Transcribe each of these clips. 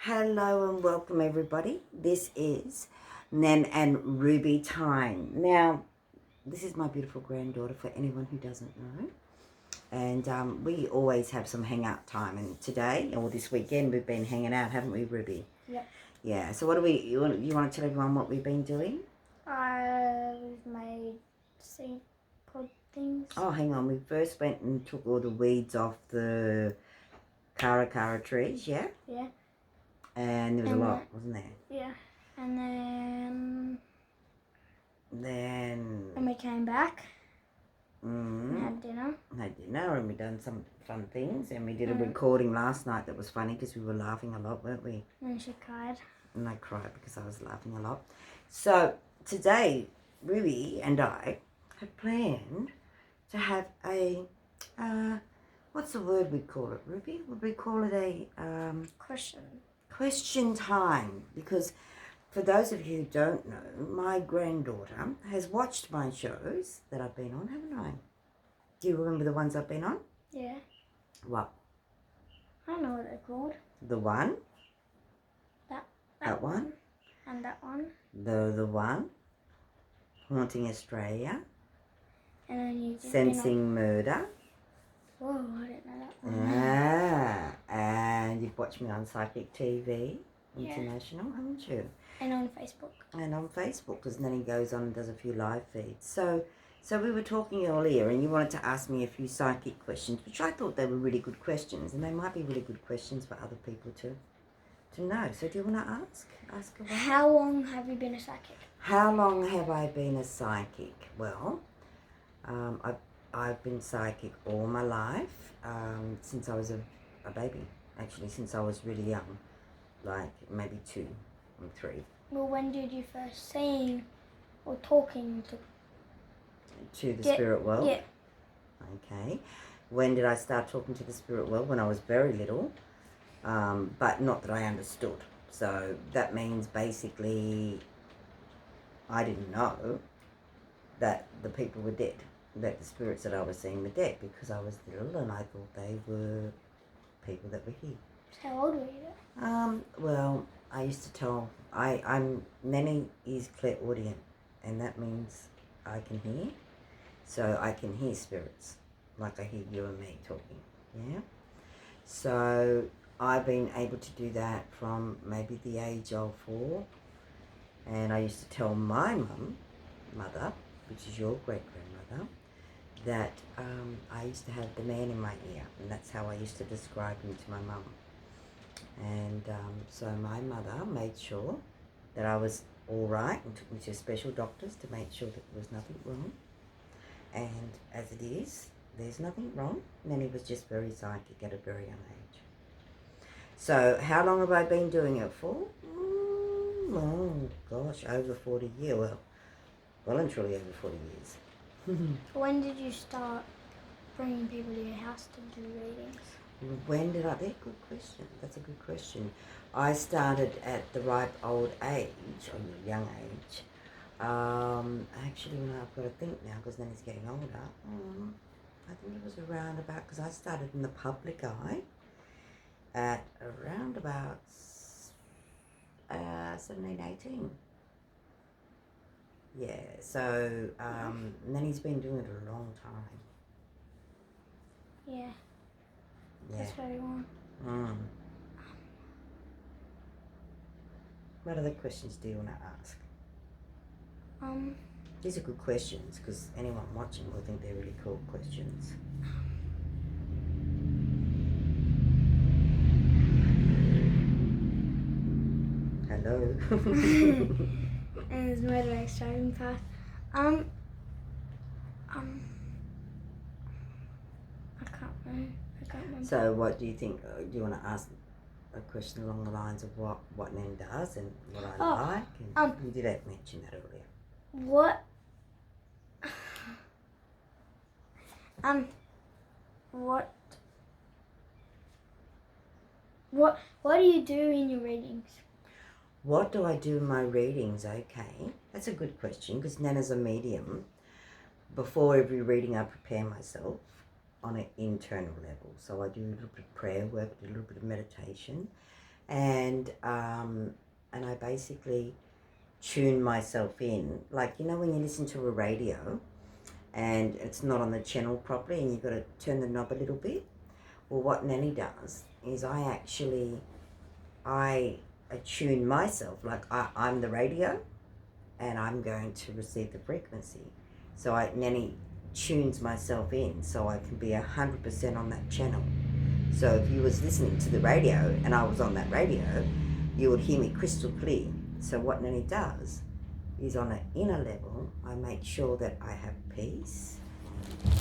Hello and welcome everybody. This is Nen and Ruby time. Now, this is my beautiful granddaughter for anyone who doesn't know. And we always have some hangout time. And today, or this weekend, we've been hanging out, haven't we, Ruby? Yep. Yeah, so what do you want to tell everyone what we've been doing? We've made seed pod things. Oh, hang on. We first went and took all the weeds off the Kara trees, yeah? Yeah. And there was a lot, wasn't there? Yeah. And then we came back and had dinner. Had dinner and we done some fun things and we did a recording last night that was funny because we were laughing a lot, weren't we? And she cried. And I cried because I was laughing a lot. So today, Ruby and I had planned to have a, what's the word we'd call it, Ruby? Would we call it a question time? Because for those of you who don't know, my granddaughter has watched my shows that I've been on, haven't I? Do you remember the ones I've been on? Yeah. What? I don't know what they're called. The one? That one? And that one. The one? Haunting Australia. And then you Sensing Murder. Whoa, I didn't know that one. And you've watched me on Psychic TV International, haven't you? And on Facebook. And on Facebook, because then he goes on and does a few live feeds. So we were talking earlier and you wanted to ask me a few psychic questions, which I thought they were really good questions, and they might be really good questions for other people to know. So do you want to ask away? How long have you been a psychic? How long have I been a psychic? Well, I've been psychic all my life, since I was a baby, actually, since I was really young, like maybe 2 or 3. Well, when did you first sing or talking to the spirit world? Yeah. Okay. When did I start talking to the spirit world? When I was very little, but not that I understood. So that means basically I didn't know that the people were dead, that the spirits that I was seeing were dead, because I was little and I thought they were people that were here. How old were you? Well, I used to tell, I'm Nene is clairaudient, and that means I can hear. So I can hear spirits, like I hear you and me talking, yeah? So I've been able to do that from maybe the age of 4. And I used to tell my mother, which is your great-grandmother, that I used to have the man in my ear, and that's how I used to describe him to my mum. And so my mother made sure that I was all right and took me to special doctors to make sure that there was nothing wrong. And as it is, there's nothing wrong. Nanny was just very psychic at a very young age. So how long have I been doing it for? Oh gosh, over 40 years. Well and truly over 40 years. When did you start bringing people to your house to do readings? When did I? They're good question. That's a good question. I started at the ripe old age, or young age. Actually, when I've got to think now, because then he's getting older. I think it was around about, because I started in the public eye at around about 17, 18. Yeah, so then he's been doing it a long time. Yeah. That's very long. What other questions do you want to ask? These are good questions, because anyone watching will think they're really cool questions. Hello. And there's motorbikes driving past. I can't remember. So what do you think? Do you want to ask a question along the lines of what Nen does and what I like? And you did mention that earlier. What do you do in your readings? What do I do in my readings? Okay, that's a good question, because Nana's a medium. Before every reading, I prepare myself on an internal level. So I do a little bit of prayer work, do a little bit of meditation, and I basically tune myself in. Like, you know, when you listen to a radio and it's not on the channel properly and you've got to turn the knob a little bit. Well, what Nanny does is I attune myself, like I'm the radio and I'm going to receive the frequency. So Nanny tunes myself in so I can be 100% on that channel. So if you was listening to the radio and I was on that radio, you would hear me crystal clear. So what Nanny does is on an inner level, I make sure that I have peace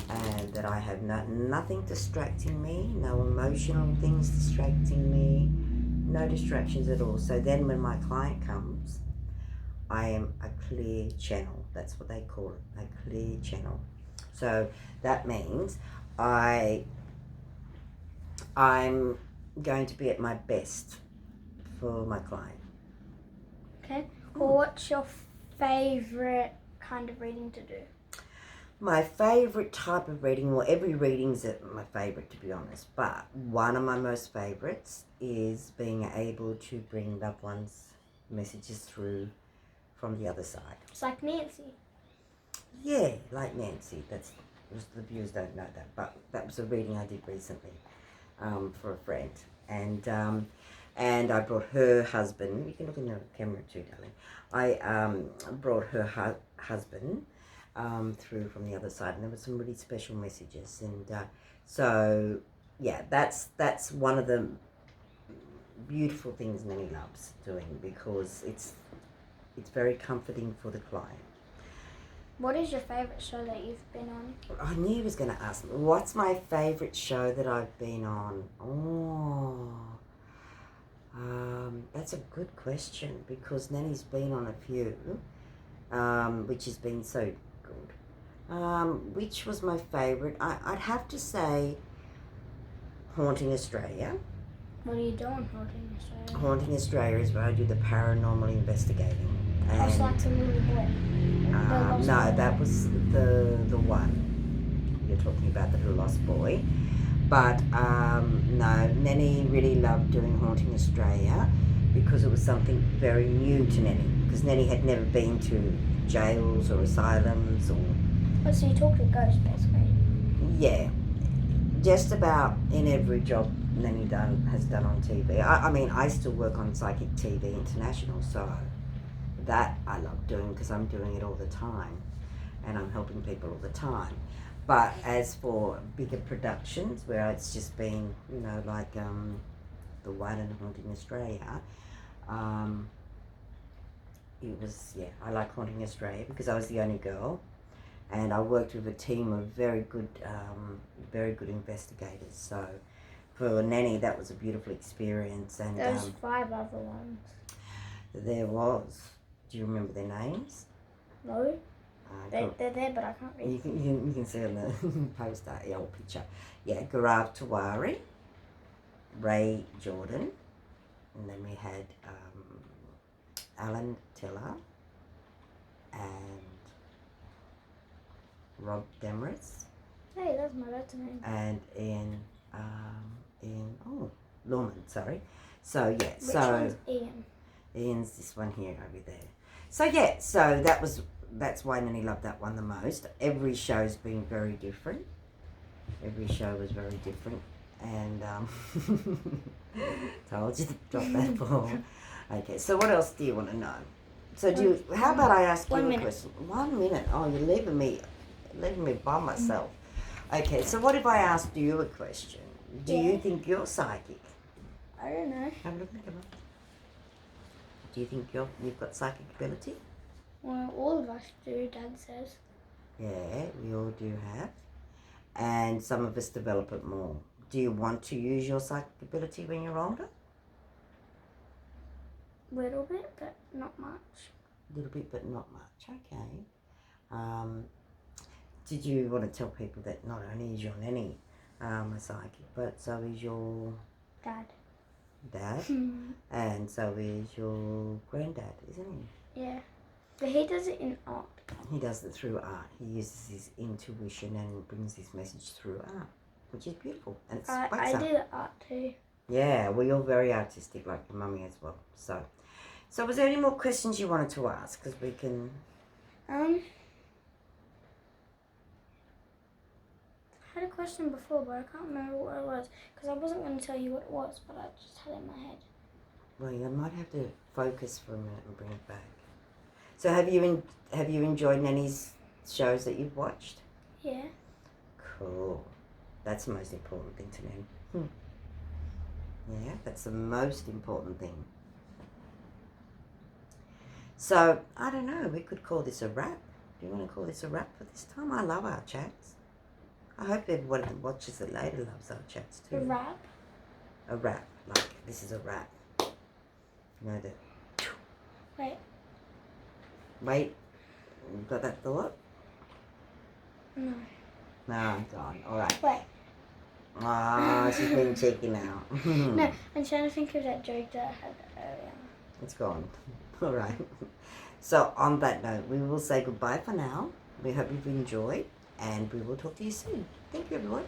and that I have nothing distracting me, no emotional things distracting me, no distractions at all. So then when my client comes, I am a clear channel. That's what they call it, a clear channel. So that means I'm going to be at my best for my client. Okay. Well, what's your favourite kind of reading to do? My favourite type of reading, well, every reading's my favourite to be honest, but one of my most favourites is being able to bring loved ones' messages through from the other side. It's like Nancy. Yeah, like Nancy. That's, the viewers don't know that, but that was a reading I did recently for a friend, and I brought her husband. You can look in the camera too, darling. I brought her husband through from the other side, and there were some really special messages, and so yeah, that's one of the beautiful things Nanny loves doing, because it's very comforting for the client. What is your favourite show that you've been on? I knew he was going to ask me, what's my favourite show that I've been on? That's a good question, because Nanny's been on a few, which has been so good. Which was my favourite? I'd have to say Haunting Australia. What are you doing, Haunting Australia? Haunting Australia is where I do the paranormal investigating. House like some little boy. No, that was the one you're talking about, the little lost boy. But no, Nanny really loved doing Haunting Australia because it was something very new to Nanny. Because Nanny had never been to jails or asylums or. Oh, so you talk to ghosts, basically. Yeah, just about in every job Nanny has done on TV. I mean, I still work on Psychic TV International, so that I love doing because I'm doing it all the time and I'm helping people all the time. But as for bigger productions where it's just been, you know, like the one in Haunting Australia, it was, yeah, I like Haunting Australia because I was the only girl and I worked with a team of very good investigators. So for Nanny, that was a beautiful experience. And there's 5 other ones. There was. Do you remember their names? No. They're there, but I can't read. You can see on the poster, the old picture. Yeah, Gaurav Tiwari, Ray Jordan, and then we had Alan Teller and Rob Demarest. Hey, that's my dad's name. And Ian Lorman, sorry. So yeah, Which one's Ian? Ian's this one here over there. So yeah, so that's why Nanny loved that one the most. Every show's been very different. Every show was very different, and told you to drop that ball. Okay, so what else do you want to know? So how about I ask you a question? 1 minute. Oh, you're leaving me by myself. Okay, so what if I asked you a question? Do you think you're psychic? I don't know. Have a look at the camera. Do you think you've got psychic ability? Well, all of us do, Dad says. Yeah, we all do have. And some of us develop it more. Do you want to use your psychic ability when you're older? Little bit, but not much. A little bit, but not much. Okay. Did you want to tell people that not only is your Nanny a psychic, but so is your Dad. And so is your granddad, isn't he? Yeah. But he does it in art. He does it through art. He uses his intuition and brings his message through art, which is beautiful. And it's I did art too. Yeah, well, you're very artistic, like your mummy as well. So was there any more questions you wanted to ask? Because we can. I had a question before, but I can't remember what it was because I wasn't going to tell you what it was, but I just had it in my head. Well, you might have to focus for a minute and bring it back. So have you enjoyed Nanny's shows that you've watched? Yeah. Cool. That's the most important thing to Nanny. Yeah, that's the most important thing. So, I don't know, we could call this a wrap. Do you want to call this a wrap for this time? I love our chats. I hope everybody that watches it later loves our chats too. A wrap? A wrap. Like, this is a wrap. You know that. Wait. You got that thought? No. No, I'm gone. Alright. Wait. Ah, she's being cheeky now. No, I'm trying to think of that joke that I had earlier. It's gone. Alright. So, on that note, we will say goodbye for now. We hope you've enjoyed, and we will talk to you soon. Thank you, everyone.